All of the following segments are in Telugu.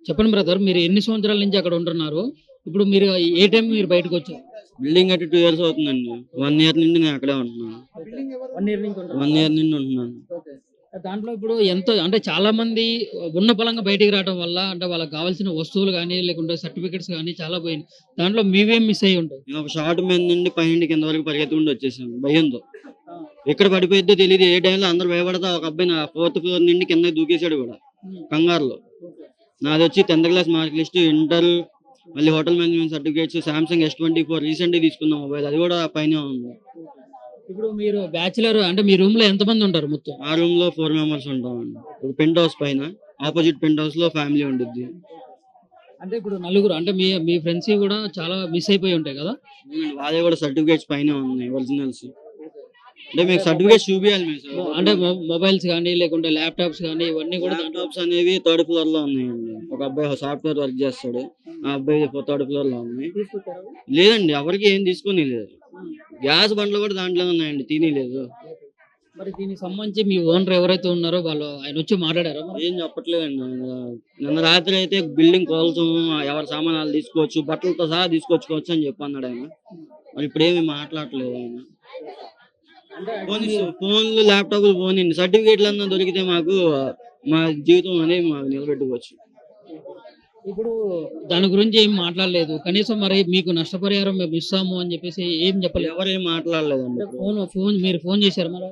చెప్పండి బ్రదర్. మీరు ఎన్ని సంవత్సరాల నుంచి అక్కడ ఉంటున్నారు? ఇప్పుడు మీరు ఏ టైం మీరు బయటకొచ్చారు? బిల్డింగ్ కట్టి 2 ఇయర్స్ అవుతుందండి. 1 ఇయర్ నుండి నేను అక్కడే ఉంటున్నాను. 1 ఇయర్ నుంచి 1 ఉంటున్నారా? ఇయర్ నుండి ఉంటున్నాను. ఓకే. దాంట్లో ఇప్పుడు ఎంతో అంటే చాలా మంది ఉన్న పలంగా బయటికి రావడం వల్ల అంటే వాళ్ళకి కావాల్సిన వస్తువులు గాని, లేకుంటే సర్టిఫికేట్స్ గాని చాలా పోయినాయి. దాంట్లో మీవేం మిస్ అయ్యి ఉంటాయి? నేను ఒక షాట్ మీద నుండి పైనుండి కింద వరకు పరిగెత్తుకుంటూ వచ్చేసాను భయంతో. ఆ! ఎక్కడ పడిపోయిద్దో తెలీదు. ఏ టైంలో అందరూ భయపడతా ఒక అబ్బాయి నా 4థ్ ఫ్లోర్ నుండి కిందకి దూకేసాడు కూడా హ్మ్. కంగారులో. ఓకే. నాదొచ్చి 10థ్ క్లాస్ మార్క్ లిస్ట్, ఇంటర్, మళ్ళీ hotel management certificates, Samsung S24 రీసెంట్‌గా తీసుకున్న మొబైల్ అది కూడా పైనే ఉంది. ఓకే. ఇప్పుడు మీరు బ్యాచిలర్ అంటే మీ రూమ్‌లో ఎంతమంది ఉంటారు మొత్తం? మా రూమ్‌లో 4 మెంబర్స్ ఉంటామండి. ఒక పెంట్ హౌస్ పైన. ఆపోజిట్ పెంట్ హౌస్‌లో ఫ్యామిలీ ఉండిద్ది. అంటే ఇప్పుడు నలుగురు అంటే మీ మీ ఫ్రెండ్స్‌వి గూడా చాలా మిస్ అయిపోయి ఉంటాయి గదా! వాళ్ళవి కూడా సర్టిఫికేట్స్ పైనే ఉన్నాయి ఒరిజినల్స్. అంటే మీకు సర్టిఫికేట్స్ చూపియాలి మేము సార్. అంటే మొబైల్స్ గాని, లేకుంటే ల్యాప్‌టాప్స్ గాని ఇవన్నీ గూడా దాంట్లో ల్యాప్‌టాప్స్ అనేవి 3rd ఫ్లోర్‌లో ఉన్నాయండి. ఒక అబ్బాయి సాఫ్ట్‌వేర్ వర్క్ చేస్తాడు. ఆ అబ్బాయి 3rd ఫ్లోర్‌లో ఉన్నాయి. తీసుకొచ్చారా? లేదండి ఎవరికీ ఏం తీసుకోనీయలేదు. హ్మ్. గ్యాస్ బండ్లు కూడా దాంట్లోనే ఉన్నాయండి. తీనీయలేదు. మరి దీనికి సంబంధించి మీ ఓనర్ ఎవరైతే ఉన్నారో వాళ్ళు ఆయనొచ్చి మాట్లాడారా మరి? ఏం చెప్పట్లేదండి ఆయన. నిన్న రాత్రి అయితే బిల్డింగ్ కోల్చం, ఎవరి సామాను ఆళ్ళు తీసుకోవచ్చు, బట్టలతో సహా తీసుకొచ్చుకోవచ్చు అని చెప్పన్నాడు ఆయన. మరి ఇప్పుడేమి మాట్లాడట్లేదు ఆయన. అంటే పోనీ మీరు ఫోన్లు, ల్యాప్‌టాప్‌లు పోనీయండి. సర్టిఫికేట్‌లన్నా దొరికితే మాకు మా జీవితం అనేది మాకు నిలబెట్టుకోవచ్చు. ఇప్పుడు దాని గురించి ఏం మాట్లాడలేదు. కనీసం మరి మీకు నష్టపరిహారం మేము ఇస్తాము అని చెప్పేసి ఏం చెప్పలేదు. ఎవరేం మాట్లాడలేదండి అంటే ఇప్పుడు. మీరు ఫోన్ చేసారా మరి?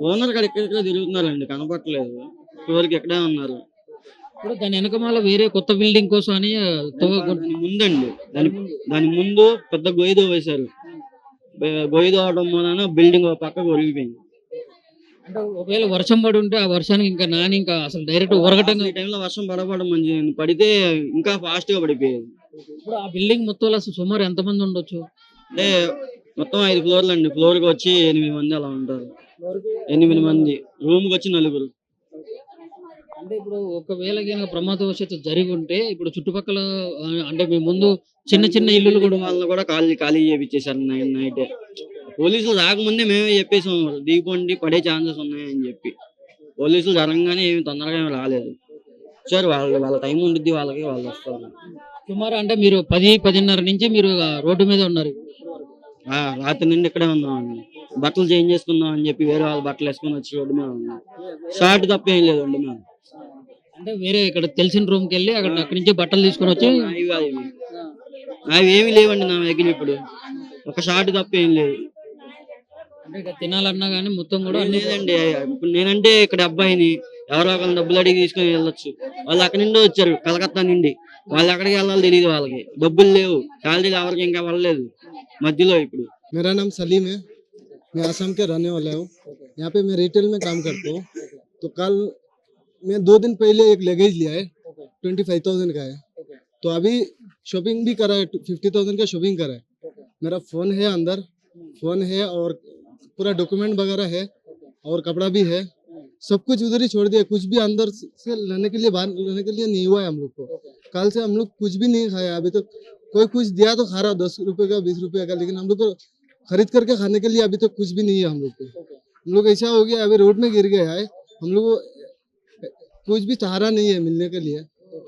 ఓనర్ గారు ఎక్కడెక్కడో తిరుగుతున్నారండి. కనపట్లేదు. ఇప్పటివరకు ఇక్కడే ఉన్నారు. ఇప్పుడు దాని ఎనకమాల వేరే కొత్త బిల్డింగ్ కోసం అని దాని ముందండి. దాని దాని ముందు. దాని ముందు పెద్ద గొయ్యి తవ్వేశారు. గొయ్యి తవ్వడం వలన బిల్డింగ్ ఓ పక్కకు ఒరిగిపోయింది. అంటే ఒకవేళ వర్షం పడి ఉంటే ఆ వర్షానికి ఇంకా నాని ఇంకా అసలు డైరెక్ట్ అసలు ఈ టైంలో వర్షం పడకపోవడం మంచిదండి. పడితే ఇంకా ఫాస్ట్‌గా పడిపోయేది. ఇప్పుడు ఆ బిల్డింగ్ మొత్తంలో అసలు సుమారు ఎంతమంది ఉండొచ్చు? అంటే మొత్తం 5 ఫ్లోర్‌లండి. ఫ్లోర్‌కొచ్చి 8 మంది అలా ఉంటారు. వరకు 8 మంది. రూమ్‌కొచ్చి నలుగురు. అంటే ఇప్పుడు ఒకవేళ గనక ప్రమాదవశాత్తు జరిగుంటే ఇప్పుడు చుట్టుపక్కల అంటే మీ ముందు చిన్న చిన్న ఇల్లులు కూడా వాళ్ళని కూడా ఖాళీ ఖాళీ చేపిచ్చేసారు నైటే. పోలీసులు రాకముందే మేమే చెప్పేసాం. దిగిపోండి పడే ఛాన్సెస్ ఉన్నాయని చెప్పి. పోలీసులు జరగంగానే ఏమి తొందరగా ఏమి రాలేదు. వచ్చారు వాళ్ళు వాళ్ళ టైం ఉండిద్ది వాళ్ళకి వాళ్ళొస్తారు. సుమారు అంటే మీరు 10, 10:30 నుంచి మీరు రోడ్డు మీద ఉన్నారు. రాత్రి నుండి ఇక్కడే ఉన్నామండి. బట్టలు చేంజ్ చేసుకుందాం అని చెప్పి వేరే వాళ్ళ బట్టలేసుకొని వచ్చి రోడ్డు మీద ఉన్నాం. షార్ట్ తప్ప ఏం లేదు రోడ్డు మీద. అంటే వేరే ఇక్కడ తెలిసిన రూమ్‌కెళ్ళి అక్కడి నుంచి బట్టలు తీసుకొనొచ్చి నాయి కాదు ఇవి. నావి ఏమి లేవండి నా దగ్గర ఇప్పుడు. ఒక షార్ట్ తప్ప ఏం లేదు. అంటే ఇక తినాలన్నా గాని మొత్తం కూడా ఏం అన్ని లేదండి. ఇప్పుడు నేనంటే ఇక్కడ అబ్బాయిని ఎవరో ఒకళ్ళని డబ్బులు అడిగి తీసుకొని వెళ్ళొచ్చు. వాళ్ళు అక్కడి నుండే వచ్చారు కలకత్తా నుండి. వాళ్ళు ఎక్కడికి వెళ్ళాలో తెలియదు వాళ్ళకి. డబ్బులు లేవు. శాలరీలు ఎవరికి ఇంకా పడలేదు. మధ్యలో ఇప్పుడు. मेरा नाम सलीम है। मैं असम के रहने वाला हूँ। यहाँ पे मैं रिटेल में काम करता हूँ। तो कल मैं 2 दिन पहले एक लगेज लिया है, 25,000 का है। तो अभी शॉपिंग भी करा है, 50,000 का शॉपिंग करा है। मेरा फ़ोन है अंदर, फ़ोन है और पूरा डॉक्यूमेंट वगैरह है और कपड़ा भी है। सब कुछ उधर ही छोड़ दिया। कुछ भी अंदर से लेने के लिए, बाहर लेने के लिए नहीं हुआ है हम लोग को। कल से हम लोग कुछ भी नहीं खाया अभी तक। कोई कुछ दिया तो खा रहा 10 रुपए का, 20 रुपए का, लेकिन हम लोग को खरीद करके खाने के लिए अभी तक कुछ भी नहीं है हम लोग को। हम लोग ऐसा हो गया अभी रोड में गिर गया है। हम लोग को कुछ भी सहारा नहीं है मिलने के लिए।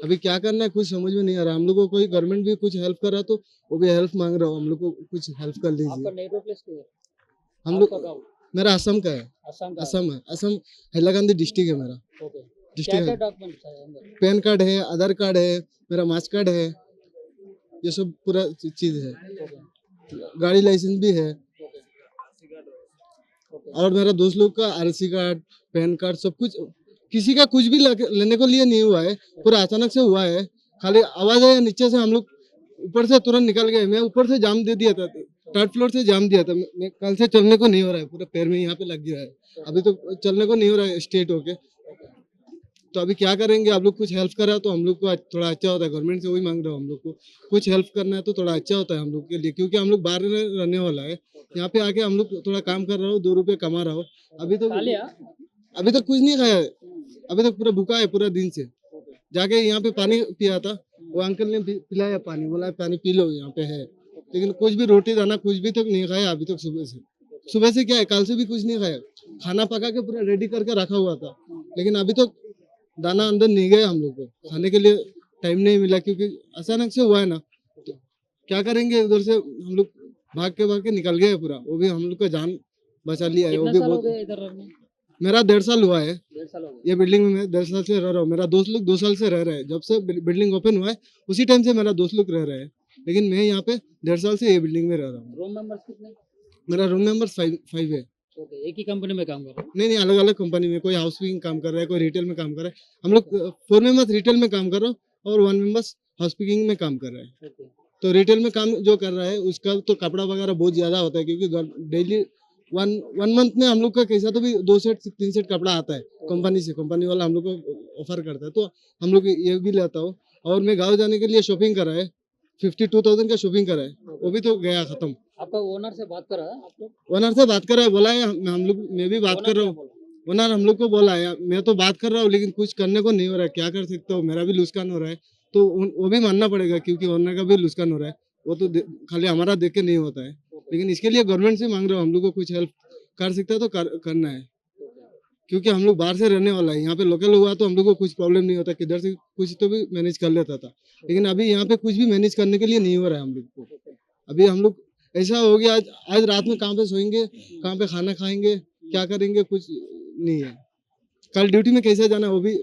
अभी क्या करना है कुछ समझ में नहीं आ रहा। हम लोग को कोई गवर्नमेंट भी कुछ हेल्प कर रहा तो वो भी हेल्प मांग रहा हूँ। हम लोग को कुछ हेल्प कर आपका लीजिए। नेटिव प्लेस क्या है? हम लोग आपका गाँव? मेरा असम का है। असम का? असम है। असम हैलाकांदी डिस्ट्रिक्ट है मेरा। ओके। डिस्ट्रिक्ट क्या-क्या है। डॉक्यूमेंट्स है अंदर? पैन कार्ड है, आधार कार्ड है, मेरा मार्क्स कार्ड है, ये सब पूरा चीज़ है। ओके, गाड़ी लाइसेंस भी है ओके, ओके। और मेरा दोस्त लोग का आरसी कार्ड, पैन कार्ड सब कुछ। किसी का कुछ भी लेने को लिए नहीं हुआ है, पूरा अचानक से हुआ है। खाली आवाज़ आया नीचे से, हम लोग ऊपर से तुरंत निकल गए। मैं ऊपर से जाम दे दिया था, 3rd फ्लोर से जाम दिया था। मैं कल से चलने को नहीं हो रहा है, पूरा पैर में यहाँ पे लग गया है। अभी तो चलने को नहीं हो रहा है स्ट्रेट होके। तो अभी क्या करेंगे? आप लोग कुछ हेल्प करा तो हम लोग को थोड़ा अच्छा होता है। गवर्नमेंट से वही मांग रहा हूँ, हम लोग को कुछ हेल्प करना है तो थोड़ा अच्छा होता है हम लोग के लिए, क्योंकि हम लोग बाहर रहने वाला है। यहाँ पे आके हम लोग थोड़ा काम कर रहा हूँ, 2 रुपये कमा रहा हूँ। अभी तो कुछ नहीं खाया है। अभी तक पूरा भूखा है पूरा दिन से। जाके यहाँ पे पानी पिया था, वो अंकल ने पिलाया पानी, बोला पानी पी लो यहाँ पे है, लेकिन कुछ भी रोटी दाना कुछ भी तक नहीं खाया अभी तक। सुबह से क्या है, कल से भी कुछ नहीं खाया। खाना पका के पूरा रेडी करके रखा हुआ था, लेकिन अभी तक दाना अंदर नहीं गया, हम लोग को खाने के लिए टाइम नहीं मिला क्योंकि अचानक से हुआ है ना, तो क्या करेंगे, उधर से हम लोग भाग के निकल गए पूरा, वो भी हम लोग का जान बचा लिया है, वो कितना भी साल हो बहुत। गया इधर रहने? मेरा 1.5 साल हुआ है 1.5 साल हो गया। ये बिल्डिंग में, मैं 1.5 साल से रह रहा हूँ। मेरा दोस्त लोग 2 साल से रह रहे हैं, जब से बिल्डिंग ओपन हुआ है उसी टाइम से मेरा दोस्त लोग रह रहे हैं, लेकिन मैं यहाँ पे 1.5 साल से ये बिल्डिंग में रह रहा हूँ। रूम मेंबर्स कितने? मेरा रूम नंबर 5 है। ओके, एक ही कंपनी में काम कर रहे हो? नहीं नहीं, अलग अलग कंपनी में, कोई हाउसकीपिंग काम कर रहा है, कोई रिटेल में काम कर रहा है। हम लोग 4 मेंबर्स रिटेल में काम कर रहे हो और 1 मेंबर्स हाउसकीपिंग में काम कर रहे हैं। ओके। तो रिटेल में काम जो कर रहा है उसका तो कपड़ा वगैरह बहुत ज्यादा होता है, क्योंकि डेली वन मंथ में हम लोग का कैसा तो भी 2 सेट 3 सेट कपड़ा आता है कंपनी से, कंपनी वाला हम लोग को ऑफर करता है, तो हम लोग ये भी लेता हूँ। और मैं गाँव जाने के लिए शॉपिंग करा है, 52,000 का शॉपिंग करा है, वो भी तो गया खत्म। आपका ओनर से बात करा आप लोग? ओनर से बात कर रहा है, बोला है हम लोग, मैं भी बात कर रहा हूँ। ओनर हम लोग को बोला है, मैं तो बात कर रहा हूँ लेकिन कुछ करने को नहीं हो रहा है, क्या कर सकता हूँ, मेरा भी नुकसान हो रहा है, तो वो भी मानना पड़ेगा क्योंकि ओनर का भी नुकसान हो रहा है। वो तो खाली हमारा देख के नहीं होता है, लेकिन इसके लिए गवर्नमेंट से मांग रहा हूँ, हम लोग को कुछ हेल्प कर सकता है तो करना है, क्योंकि हम लोग बाहर से रहने वाला है। यहाँ पे लोकल हुआ तो हम लोग को कुछ प्रॉब्लम नहीं होता, किधर से कुछ तो भी मैनेज कर लेता था, लेकिन अभी यहाँ पे कुछ भी मैनेज करने के लिए नहीं हो रहा है हम लोग को। अभी हम लोग ऐसा हो गया, आज रात में कहाँ पे सोएंगे, कहाँ पे खाना खाएंगे, क्या करेंगे, कुछ नहीं है। कल ड्यूटी में कैसे जाना है, वो भी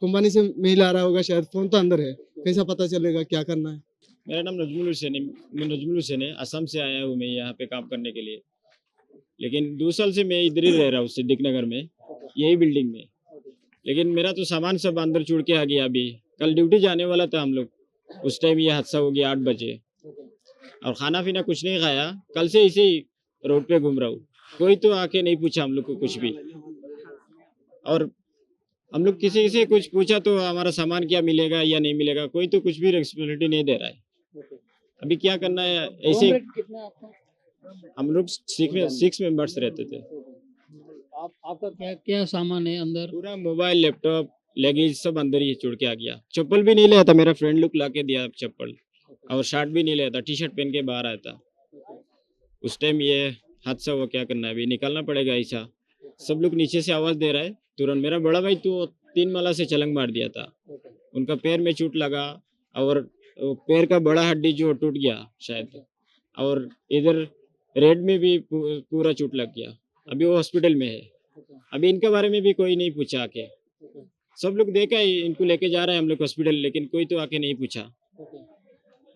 कंपनी से मेल आ रहा होगा शायद, फोन तो अंदर है, कैसा पता चलेगा क्या करना है। मेरा नाम नजमुल हुसैन है। मैं नजमुल हुसैन है, असम से आया हूँ मैं यहाँ पे काम करने के लिए। लेकिन 2 साल से मैं इधर ही रह रहा हूँ सिद्दीक नगर में, यही बिल्डिंग में। लेकिन मेरा तो सामान सब अंदर छूट के आ गया। अभी कल ड्यूटी जाने वाला था हम लोग, उस टाइम ये हादसा हो गया 8 बजे, और खाना पीना कुछ नहीं खाया। कल से इसे ही रोड पे घूम रहा हूँ, कोई तो आके नहीं पूछा हम लोग को कुछ भी। और हम लोग किसी से कुछ पूछा तो हमारा सामान क्या मिलेगा या नहीं मिलेगा, कोई तो कुछ भी रिस्पॉन्सिबिलिटी नहीं दे रहा है। अभी क्या करना है ऐसे। रूम रेट कितना है आपका? हम लोग 6 मेंबर्स रहते थे। आपका क्या क्या सामान है अंदर? पूरा मोबाइल, लैपटॉप, लगेज सब अंदर ही छोड़ के आ गया। चप्पल भी नहीं लिया था, मेरा फ्रेंड लोग ला के दिया चप्पल, और शर्ट भी नहीं लिया था, टी शर्ट पहन के बाहर आया था। उस टाइम ये हादसा हुआ, क्या करना है, अभी निकलना पड़ेगा ऐसा। सब लोग नीचे से आवाज दे रहा है तुरंत। मेरा बड़ा भाई तो 3 माला से छलांग मार दिया था, उनका पैर में चोट लगा, और पैर का बड़ा हड्डी जो टूट गया शायद, और इधर रेड में भी पूरा चोट लग गया। अभी वो हॉस्पिटल में है। अभी इनके बारे में भी कोई नहीं पूछा आके। सब लोग देखा इनको लेके जा रहे हैं हम लोग हॉस्पिटल, लेकिन कोई तो आके नहीं पूछा।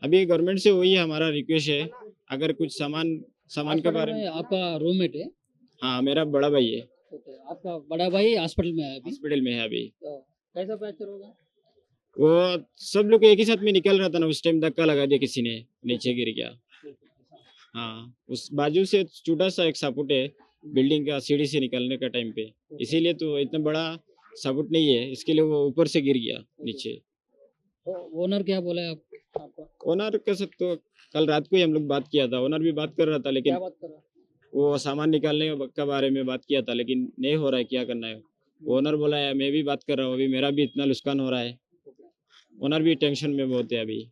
अभी गवर्नमेंट से वही हमारा रिक्वेस्ट है, अगर कुछ सामान के बारे में। आपका रूममेट है? हाँ, मेरा बड़ा भाई है, आपका बड़ा भाई हॉस्पिटल में है अभी? हॉस्पिटल में है अभी। तो कैसा फ्रैक्चर होगा? वो सब लोग एक ही साथ में निकल रहा था ना, उस टाइम धक्का लगा दिया किसी ने, नीचे गिर गया। हाँ, उस बाजू से छोटा सा एक सापुट है बिल्डिंग का, सीढ़ी से निकलने का टाइम पे, इसीलिए तो इतना बड़ा सापुट नहीं है, इसके लिए वो ऊपर से गिर गया नीचे। ओनर क्या बोला है आपका? ओनर के साथ तो कल रात को ही हम लोग बात किया था, ओनर भी बात कर रहा था, लेकिन क्या बात कर रहा है? वो सामान निकालने के बारे में बात किया था, लेकिन नहीं हो रहा है, क्या करना है। ओनर बोला है मैं भी बात कर रहा हूँ, अभी मेरा भी इतना नुकसान हो रहा है। ओनर भी टेंशन में बहुत है अभी।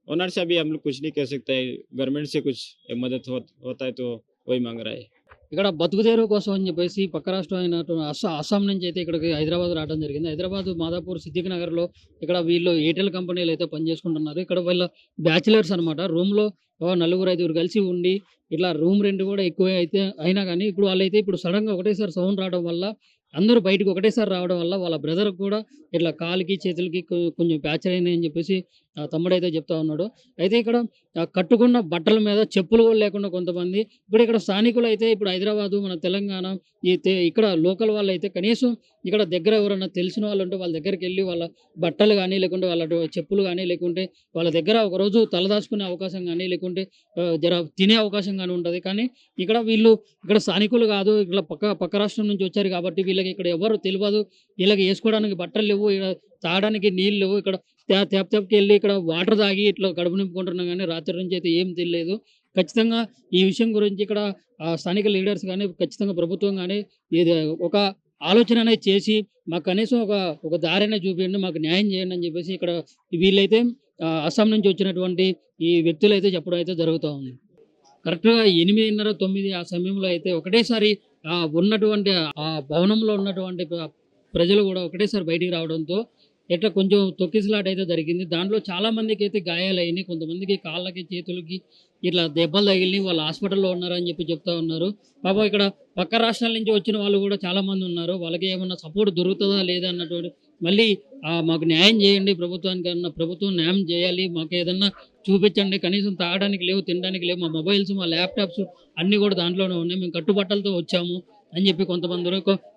ओनर से अभी हम लोग कुछ नहीं कह सकते, गवर्नमेंट से कुछ मदद होता है तो वही मांग रहा है। ఇక్కడ బతుకుదేరు కోసం అని చెప్పేసి పక్క రాష్ట్రం అయినటువంటి అస్సాం నుంచి అయితే ఇక్కడికి హైదరాబాద్ రావడం జరిగింది. హైదరాబాద్ మాదాపూర్ సిద్దిక్ నగర్లో ఇక్కడ వీళ్ళు ఎయిర్టెల్ కంపెనీలో అయితే పనిచేసుకుంటున్నారు. ఇక్కడ వీళ్ళ బ్యాచిలర్స్ అనమాట. రూమ్లో నలుగురు ఐదుగురు కలిసి ఉండి ఇట్లా రూమ్ రెంట్ కూడా ఎక్కువే అయితే అయినా కానీ ఇప్పుడు వాళ్ళైతే ఇప్పుడు సడన్గా ఒకటేసారి సౌండ్ రావడం వల్ల అందరూ బయటకు ఒకటేసారి రావడం వల్ల వాళ్ళ బ్రదర్ కూడా ఇట్లా కాలికి చేతులకి కొంచెం ప్యాచర్ అయినాయి అని చెప్పేసి తమ్ముడైతే చెప్తా ఉన్నాడు. అయితే ఇక్కడ కట్టుకున్న బట్టల మీద చెప్పులు కూడా లేకుండా కొంతమంది ఇప్పుడు ఇక్కడ స్థానికులు అయితే ఇప్పుడు హైదరాబాదు మన తెలంగాణ ఇక్కడ లోకల్ వాళ్ళు అయితే కనీసం ఇక్కడ దగ్గర ఎవరైనా తెలిసిన వాళ్ళు ఉంటే వాళ్ళ దగ్గరికి వెళ్ళి వాళ్ళ బట్టలు కానీ లేకుంటే వాళ్ళ చెప్పులు కానీ లేకుంటే వాళ్ళ దగ్గర ఒకరోజు తలదాచుకునే అవకాశం కానీ లేకుంటే జర తినే అవకాశం కానీ ఉంటుంది. కానీ ఇక్కడ వీళ్ళు ఇక్కడ స్థానికులు కాదు, ఇట్లా పక్క రాష్ట్రం నుంచి వచ్చారు కాబట్టి వీళ్ళకి ఇక్కడ ఎవరు తెలియదు, వీళ్ళకి వేసుకోవడానికి బట్టలు లేవు, ఇక్కడ తాగడానికి నీళ్ళు లేవు, ఇక్కడ తేపకి వెళ్ళి ఇక్కడ వాటర్ తాగి ఇట్లా కడుపు నింపుకుంటున్నాం, కానీ రాత్రి నుంచి అయితే ఏం తెలియదు. ఖచ్చితంగా ఈ విషయం గురించి ఇక్కడ స్థానిక లీడర్స్ కానీ ఖచ్చితంగా ప్రభుత్వం కానీ ఇది ఒక ఆలోచన అనేది చేసి మాకు కనీసం ఒక దారైనా చూపించండి, మాకు న్యాయం చేయండి అని చెప్పేసి ఇక్కడ వీళ్ళైతే అస్సాం నుంచి వచ్చినటువంటి ఈ వ్యక్తులు అయితే చెప్పడం అయితే జరుగుతూ ఉంది. కరెక్ట్‌గా 8:30, 9 ఆ సమయంలో అయితే ఒకటేసారి ఉన్నటువంటి ఆ భవనంలో ఉన్నటువంటి ప్రజలు కూడా ఒకటేసారి బయటికి రావడంతో ఇట్లా కొంచెం తొక్కిసలాట అయితే జరిగింది. దాంట్లో చాలా మందికి అయితే గాయాలయినాయి. కొంతమందికి కాళ్ళకి, చేతులకి ఇట్లా దెబ్బలు తగిలినాయి. వాళ్ళు హాస్పిటల్‌లో ఉన్నారని చెప్పి చెప్తా ఉన్నారు. పాపం ఇక్కడ పక్క రాష్ట్రాల నుంచి వచ్చిన వాళ్ళు కూడా చాలా మంది ఉన్నారు. వాళ్ళకి ఏమన్నా సపోర్ట్ దొరుకుతదా లేదా అన్నటువంటి మళ్ళీ మాకు న్యాయం చేయండి ప్రభుత్వానికన్నా, ప్రభుత్వం న్యాయం చేయాలి. మాకు ఏదన్నా చూపించండి. కనీసం తాగడానికి లేవు, తినడానికి లేవు. మా మొబైల్స్, మా ల్యాప్‌టాప్స్ అన్నీ కూడా దాంట్లోనే ఉన్నాయి. మేము కట్టుబట్టలతో వచ్చాము అని చెప్పి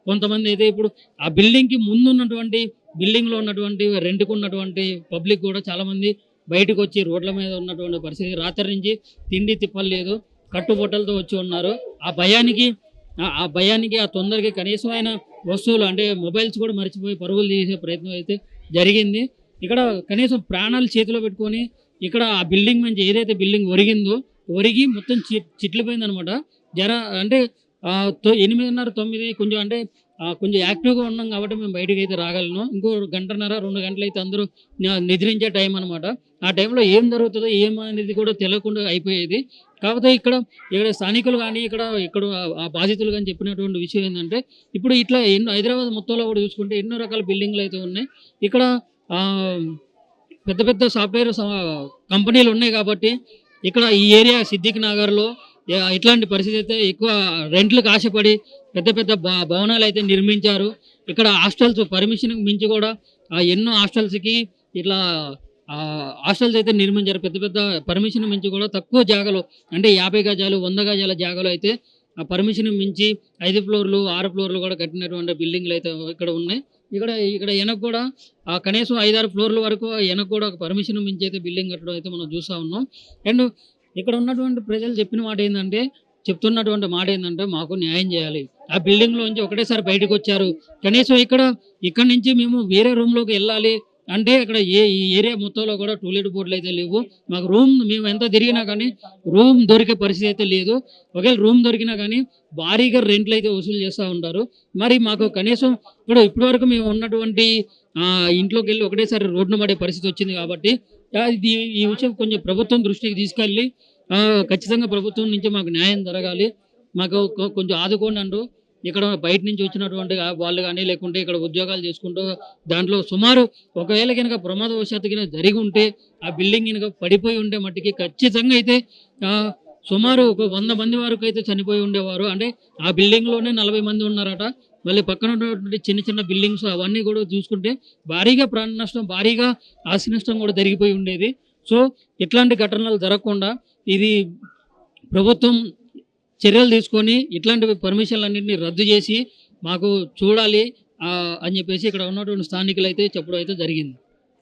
కొంతమంది అయితే ఇప్పుడు ఆ బిల్డింగ్‌కి ముందున్నటువంటి బిల్డింగ్‌లో ఉన్నటువంటి రెంట్‌కున్నటువంటి పబ్లిక్ కూడా చాలామంది బయటకొచ్చి రోడ్ల మీద ఉన్నటువంటి పరిస్థితి. రాత్రి నుంచి తిండి తిప్పలు లేదు. కట్టుబట్టలతో వచ్చి ఉన్నారు. ఆ భయానికి ఆ తొందరగా కనీసమైన వస్తువులు అంటే మొబైల్స్ కూడా మర్చిపోయి పరుగులు తీసే ప్రయత్నం అయితే జరిగింది. ఇక్కడ కనీసం ప్రాణాలు చేతిలో పెట్టుకొని ఇక్కడ ఆ బిల్డింగ్ నుంచి ఏదైతే బిల్డింగ్ ఒరిగి మొత్తం చిట్లిపోయిందనమాట. అంటే 8:30, 9 కొంచెం అంటే కొంచెం యాక్టివ్‌గా ఉన్నాం కాబట్టి మేము బయటికైతే రాగలను. ఇంకో గంటన్నర, 2 గంటలైతే అందరూ నిద్రించే టైం అనమాట. ఆ టైంలో ఏం జరుగుతుందో ఏమనేది కూడా తెలియకుండా అయిపోయేది. కాకపోతే ఇక్కడ స్థానికులు కానీ, ఇక్కడ ఆ బాధితులు కానీ చెప్పినటువంటి విషయం ఏంటంటే, ఇప్పుడు ఇట్లా హైదరాబాద్ మొత్తంలో కూడా చూసుకుంటే ఎన్నో రకాల బిల్డింగ్‌లు అయితే ఉన్నాయి. ఇక్కడ పెద్ద పెద్ద సాఫ్ట్‌వేర్ కంపెనీలు ఉన్నాయి కాబట్టి ఇక్కడ ఈ ఏరియా సిద్దిక్ నగర్‌లో ఇట్లాంటి పరిస్థితి అయితే ఎక్కువ రెంట్‌లకు ఆశపడి పెద్ద పెద్ద భవనాలు అయితే నిర్మించారు. ఇక్కడ హాస్టల్స్ పర్మిషన్‌కి మించి కూడా ఎన్నో హాస్టల్స్‌కి ఇట్లా హాస్టల్స్ అయితే నిర్మించారు. పెద్ద పెద్ద పర్మిషన్ మించి కూడా తక్కువ జాగాలో అంటే 50 గజాలు, 100 గజాల జాగాలో అయితే ఆ పర్మిషన్ మించి 5 ఫ్లోర్లు, 6 ఫ్లోర్లు కూడా కట్టినటువంటి బిల్డింగ్‌లు అయితే ఇక్కడ ఉన్నాయి. ఇక్కడ వెనక కూడా కనీసం 5, 6 ఫ్లోర్ల వరకు వెనక కూడా పర్మిషన్ మించి అయితే బిల్డింగ్ కట్టడం అయితే మనం చూస్తూ ఉన్నాం. అండ్ ఇక్కడ ఉన్నటువంటి ప్రజలు చెప్తున్నటువంటి మాట ఏంటంటే మాకు న్యాయం చేయాలి. ఆ బిల్డింగ్‌లోంచి ఒకటేసారి బయటకొచ్చారు. కనీసం ఇక్కడి నుంచి మేము వేరే రూమ్‌లోకి వెళ్ళాలి అంటే ఇక్కడ ఈ ఏరియా మొత్తంలో కూడా టూలెట్ బోర్డులు అయితే లేవు. మాకు మేము ఎంత తిరిగినా కానీ రూమ్ దొరికే పరిస్థితి అయితే లేదు. ఒకవేళ రూమ్ దొరికినా కానీ భారీగా రెంట్లు అయితే వసూలు చేస్తూ ఉంటారు. మరి మాకు కనీసం ఇప్పటివరకు మేము ఉన్నటువంటి ఇంట్లోకి వెళ్ళి ఒకటేసారి రోడ్డున పడే పరిస్థితి వచ్చింది కాబట్టి ఈ విషయం కొంచెం ప్రభుత్వం దృష్టికి తీసుకెళ్ళి ఖచ్చితంగా ప్రభుత్వం నుంచి మాకు న్యాయం జరగాలి. మాకు కొంచెం ఆదుకోండి అంటూ ఇక్కడ బయట నుంచి వచ్చినటువంటి వాళ్ళు కానీ లేకుంటే ఇక్కడ ఉద్యోగాలు చేసుకుంటూ దాంట్లో సుమారు ఒకవేళ కనుక ప్రమాదవశాత్తు కనుక జరిగి ఉంటే ఆ బిల్డింగ్ కనుక పడిపోయి ఉంటే మట్టికి ఖచ్చితంగా అయితే సుమారు ఒక 100 మంది వరకు అయితే చనిపోయి ఉండేవారు. అంటే ఆ బిల్డింగ్లోనే 40 మంది ఉన్నారట. మళ్ళీ పక్కన ఉన్నటువంటి చిన్న చిన్న బిల్డింగ్స్ అవన్నీ కూడా చూసుకుంటే భారీగా ప్రాణ నష్టం, భారీగా ఆస్తి నష్టం కూడా జరిగిపోయి ఉండేది. సో ఇట్లాంటి ఘటనలు జరగకుండా ఇది ప్రభుత్వం చర్యలు తీసుకొని ఇట్లాంటి పర్మిషన్లన్నింటినీ రద్దు చేసి మాకు చూడాలి అని చెప్పేసి ఇక్కడ ఉన్నటువంటి స్థానికులు అయితే చెప్పడం అయితే జరిగింది.